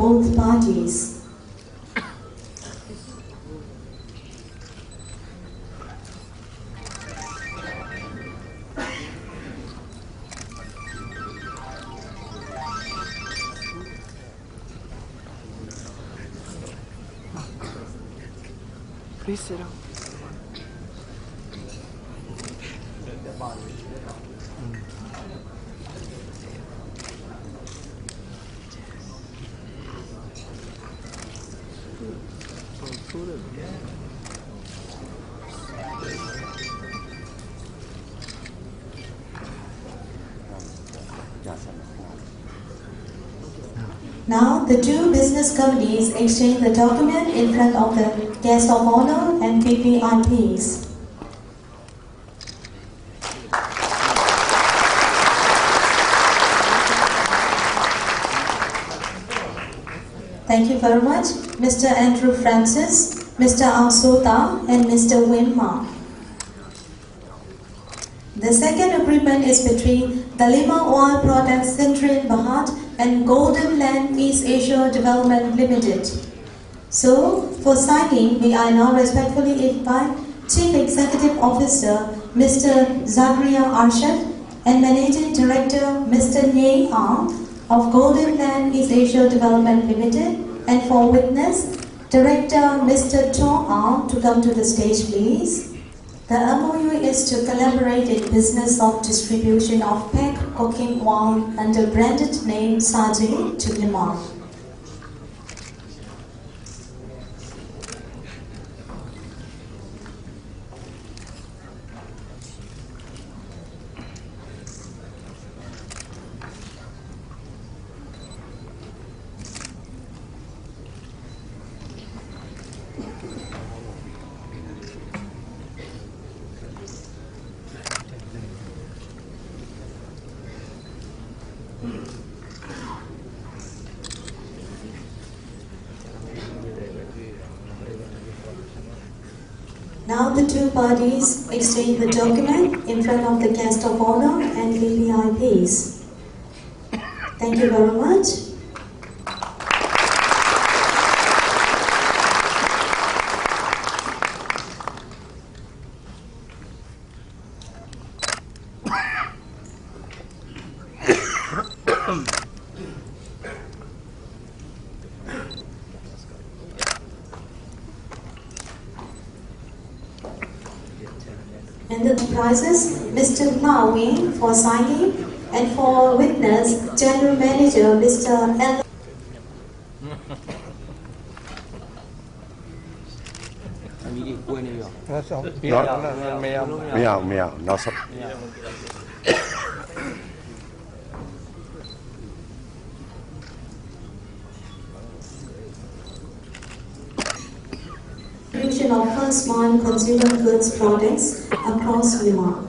both parties. Please sit down. Now, the two business companies exchange the document in front of the guest of honor and VVIPs. Thank you very much, Mr. Andrew Francis, Mr. Asota, and Mr. Wim Ma. The second agreement is between the Lima Oil Products Centrin Berhad and Golden Land East Asia Development Limited. So, for signing, we are now respectfully invite Chief Executive Officer Mr. Zakaria Arshad and Managing Director Mr. Nye Ang of Golden Land East Asia Development Limited, and for witness, Director Mr. Chong Ang to come to the stage, please. The MOU is to collaborate in business of distribution of packed cooking oil under branded name Saji to Myanmar. Now the two parties exchange the document in front of the guest of honor and VVIPs. Thank you very much. And the prizes, Mr. Maui for signing, and for witness, General Manager Mr. L. Distribution of first mile consumer goods products across Myanmar.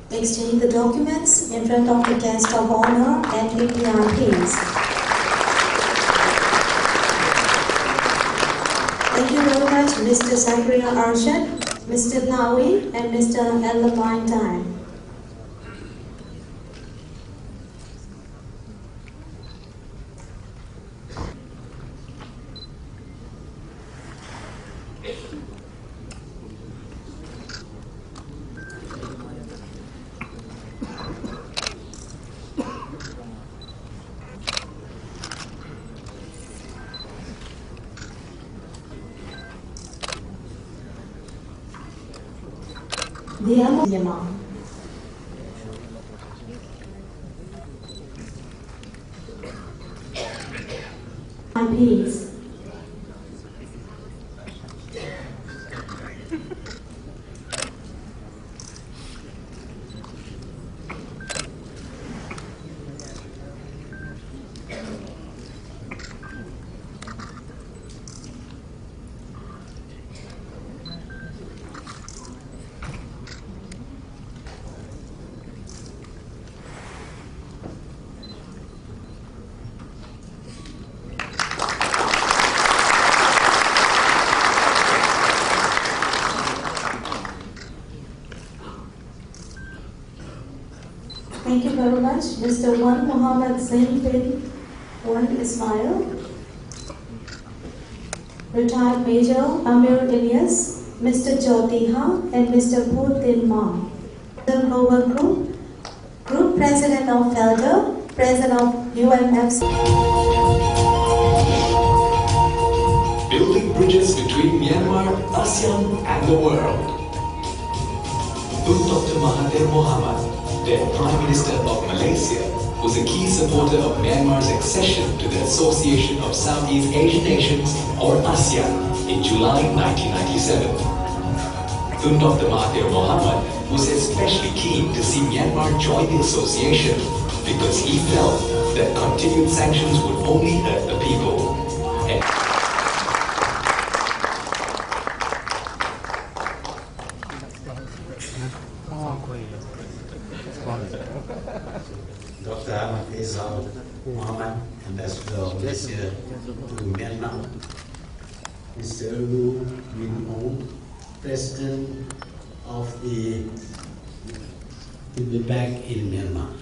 Exchange the documents in front of the guest of honor and VVIPs. Thank you very much, Mr. Zakaria Arshad, Mr. Lawi, and Mr. Elamine Time. The MOU. IPs. Thank you very much, Mr. Wan Muhammad Zain bin Wan Ismail, retired Major Amir Ilyas, Mr. Jyotiha, and Mr. Bhutin Ma. The Global Group President of Felda, President of UMFC. Building bridges between Myanmar, ASEAN, and the world. Dr. Mahathir Mohamad, then Prime Minister of Malaysia, was a key supporter of Myanmar's accession to the Association of Southeast Asian Nations, or ASEAN, in July 1997. Dr. Mahathir Mohamad was especially keen to see Myanmar join the association because he felt that continued sanctions would only hurt the people. Dr. Faisal Muhammad, Ambassador of Malaysia to Myanmar, Mr. Lu Min Ong, President of the Bank in Myanmar.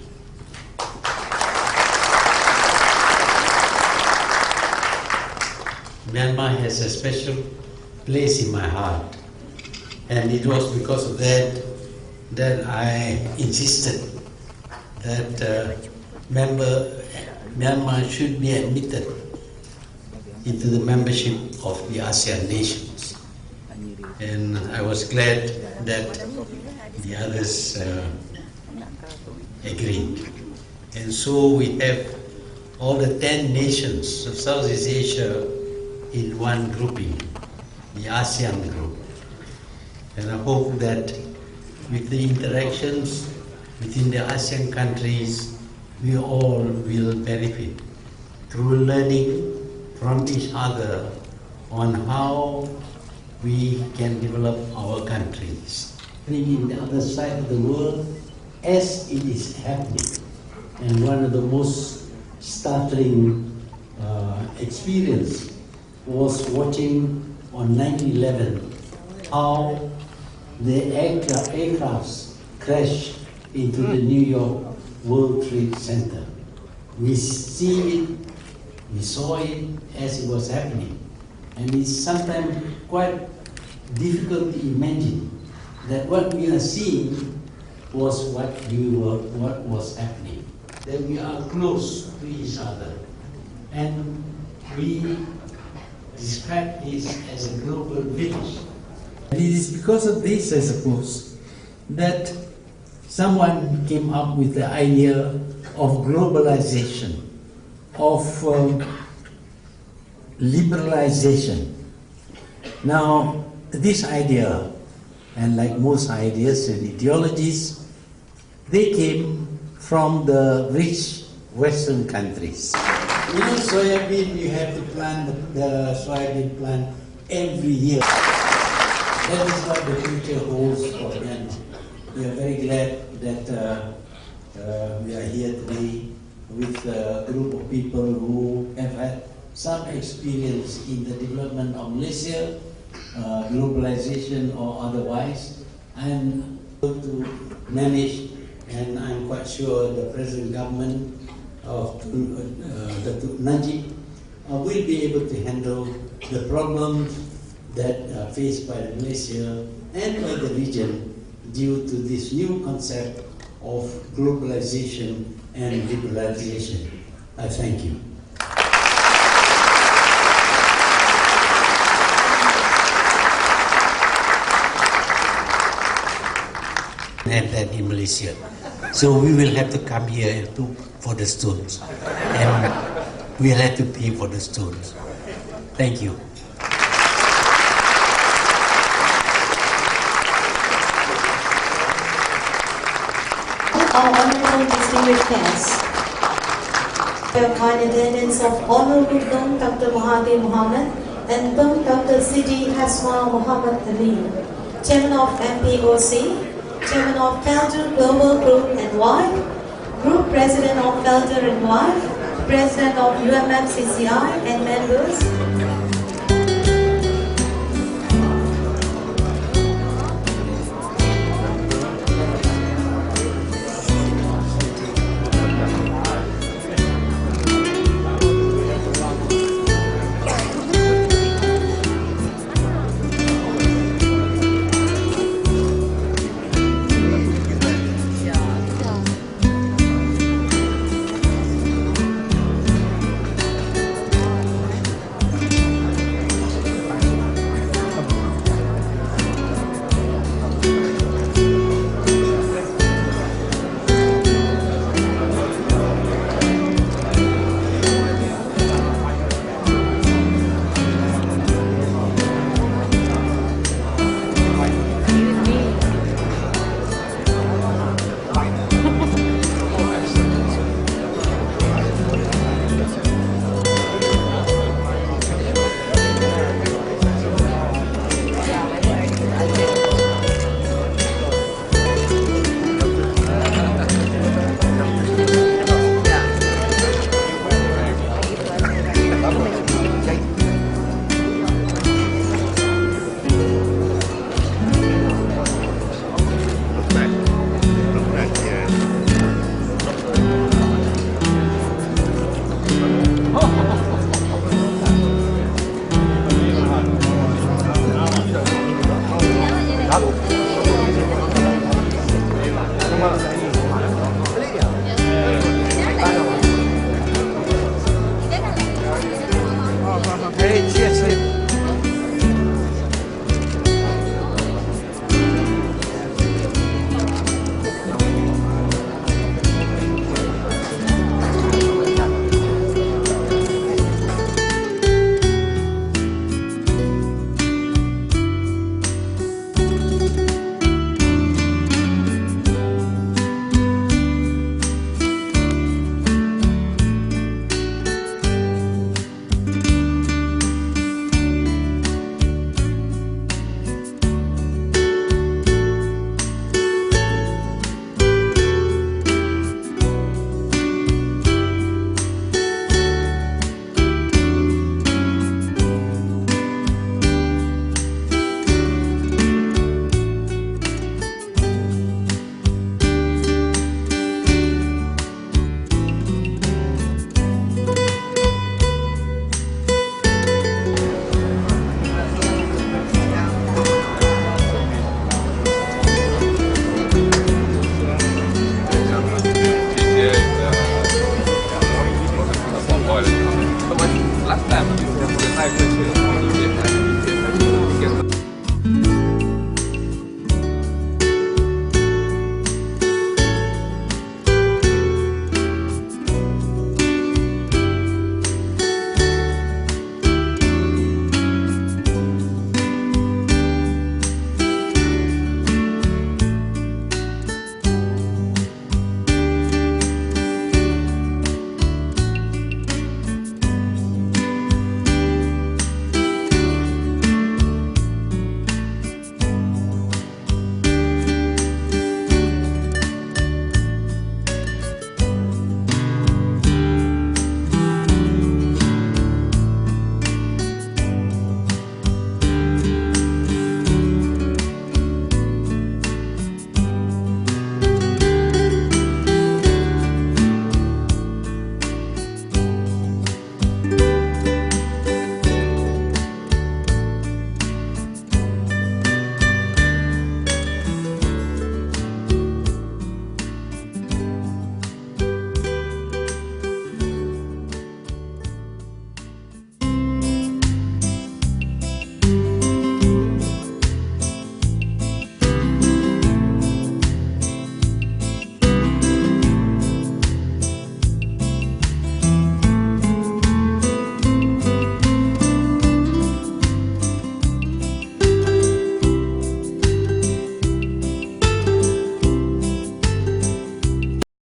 Myanmar has a special place in my heart, and it was because of that that I insisted that Myanmar should be admitted into the membership of the ASEAN nations. And I was glad that the others agreed. And so we have all the 10 nations of Southeast Asia in one grouping, the ASEAN group. And I hope that with the interactions within the ASEAN countries, we all will benefit through learning from each other on how we can develop our countries. In the other side of the world, as it is happening, and one of the most startling experience was watching on 9/11 how the aircrafts crashed into the New York World Trade Center. We saw it as it was happening. And it's sometimes quite difficult to imagine that what we are seeing was what was happening. That we are close to each other. And we describe this as a global village. It is because of this, I suppose, that someone came up with the idea of globalization, of liberalization. Now, this idea, and like most ideas and ideologies, they came from the rich Western countries. You know, soybean, you have to plant the soybean plant every year. That is what the future holds for Myanmar. We are very glad that we are here today with a group of people who have had some experience in the development of Malaysia, globalization or otherwise. I'm able to manage, and I'm quite sure the present government of Datuk Najib will be able to handle the problems that are faced by Malaysia and by the region due to this new concept of globalization and liberalization. I thank you. Have that in Malaysia. So we will have to come here for the stones. And we'll have to pay for the stones. Thank you. Our honorable distinguished guests, the kind attendance of Honorable Dr. Mahathir Mohamad and Dr. Sidi Haswa Muhammad Ali, Chairman of MPOC, Chairman of Felda Global Group and Wife, Group President of Felda and Wife, President of UMFCCI and members.